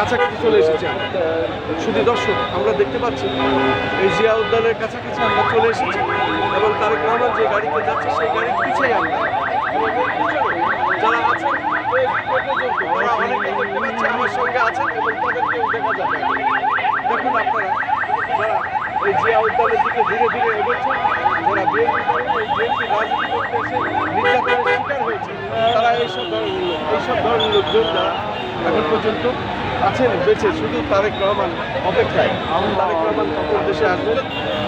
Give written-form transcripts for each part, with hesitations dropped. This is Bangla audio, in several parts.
কাছাকাছি চলে এসেছি আমরা। শুধু দর্শক, আমরা দেখতে পাচ্ছি এই জিয়া উদ্যানের কাছাকাছি আমরা চলে এসেছি এবং তারেক রহমান যে গাড়িতে যাচ্ছে সেই গাড়ির পিছিয়ে আমরা যারা আছেন তারা অনেকে দেখতে পাচ্ছি আমার সঙ্গে আছেন এবং তাদেরকেও দেখা যাবে। দেখুন আপনারা যারা এই জিয়া উদ্যানের দিকে ধীরে ধীরে এগোচ্ছেন, যারা বিএনপি রাজনীতি করতে এসে নির্যাতনের শিকার হয়েছে, তারা এইসব ধরনের লোকজন যারা এখন পর্যন্ত আছেন বেঁচে, শুধু তারেক রহমান অপেক্ষায়। তারেক রহমান তখন দেশে আসবেন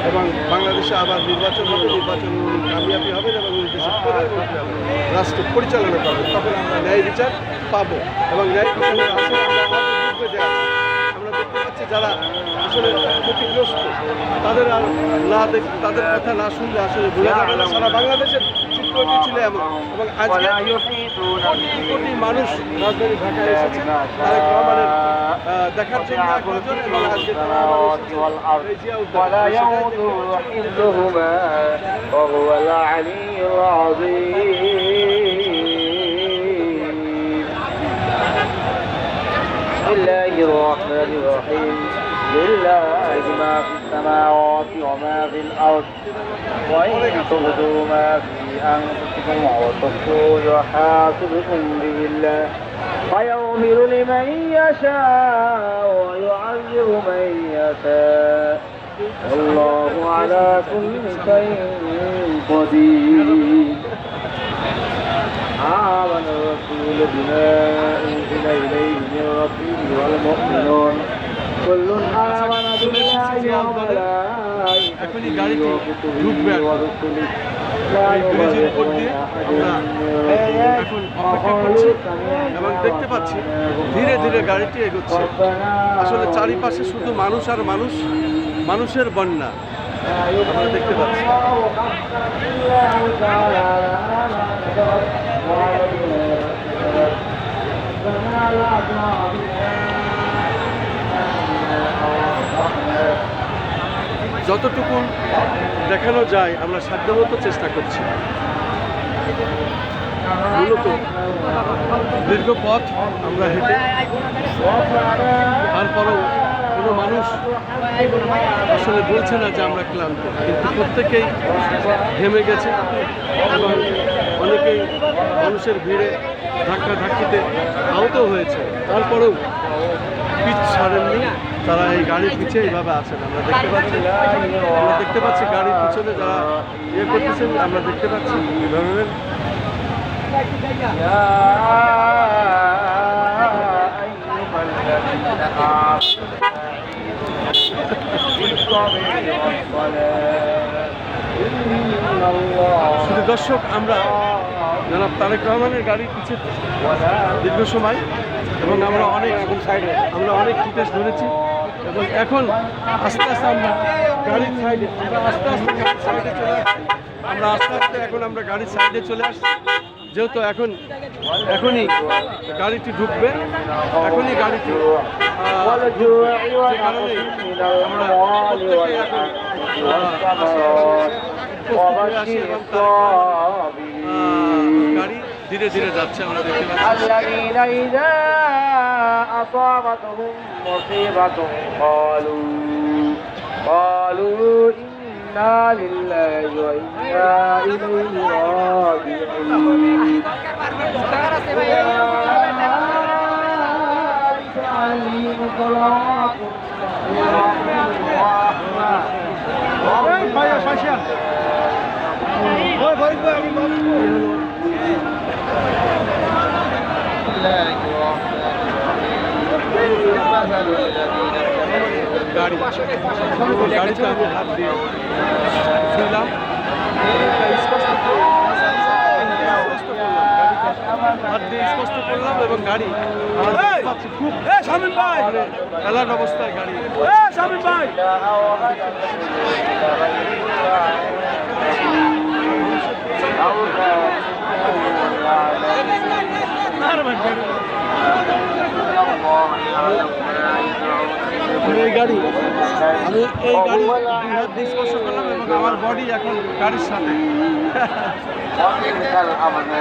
এবং বাংলাদেশে আবার নির্বাচন হবে, নির্বাচন কামিয়াবি হবেন এবং দেশের প্রধানমন্ত্রী হবেন, রাষ্ট্র পরিচালনা করবেন। তখন আমরা ন্যায় বিচার পাবো এবং ন্যায় বিচারের আসলে আমরা দেখতে পাচ্ছি যারা আসলে ক্ষতিগ্রস্ত তাদের আর তাদের কথা না শুনলে আসলে বোঝা যাবে না। সারা বাংলাদেশের চিত্রটি ছিল এমন এবং আজকে কোটি মানুষ রাজধানী ঢাকায় এসেছে তারেক রহমানের দেখার জন্য একজন এবং আজকে بسم الله الرحمن الرحيم لله ما في السماوات وما في الأرض وإن تبدوا ما في أنفسكم أو تخفوه يحاسبكم به الله فيغفر لمن يشاء ويعذب من يشاء والله على كل شيء قدير آمن الرسول بما أنزل إليه من ربه والمؤمنون كل آمن بالله وملائكته وكتبه ورسله لا نفرق بين أحد এখন অপেক্ষা করছি এবং দেখতে পাচ্ছি ধীরে ধীরে গাড়িটি এগোচ্ছে। আসলে চারিপাশে শুধু মানুষ আর মানুষ, মানুষের বন্যা আমরা দেখতে পাচ্ছি। যতটুকু দেখানো যায় আমরা সাধ্যমতো চেষ্টা করছি। মূলত দীর্ঘ পথ আমরা হেঁটে, তারপরেও কোনো মানুষ আসলে বলছে না যে আমরা ক্লান্ত, কিন্তু প্রত্যেকেই ঘেমে গেছে এবং অনেকেই মানুষের ভিড়ে ধাক্কাধাক্কিতে আহত হয়েছে। তারপরেও পিছ ছাড়েননি, তারা এই গাড়ির পিছিয়ে এইভাবে আছেন। আমরা দেখতে পাচ্ছি গাড়ির পিছনে যারা ইয়ে করতেছেন, আমরা দেখতে পাচ্ছি এই ধরনের শুধু দর্শক, আমরা জনাব তারেক রহমানের গাড়ির পিছিয়ে দীর্ঘ সময় এবং আমরা অনেক ফুটেজ ধরেছি এবং এখন আস্তে আস্তে আমরা গাড়ির সাইডে এখন আমরা গাড়ির সাইডে চলে আসছি। যেহেতু এখনই গাড়িটি ঢুকবে, এখনই গাড়িটি যে কারণে আমরা প্রত্যেকেই এখন গাড়ি ধীরে ধীরে যাচ্ছে। আমরা দেখতে পাচ্ছি إنا لله وإنا إليه راجعون গাড়িতে আমি হাত দিয়ে শুনলাম, হাত দিয়ে স্পষ্ট করলাম এবং গাড়ি খুব খেলার অবস্থায় গাড়ি। এই গাড়ি আমি এই গাড়ি হাত দিয়ে স্পর্শ করলাম এবং আমার বডি এখন গাড়ির সাথে।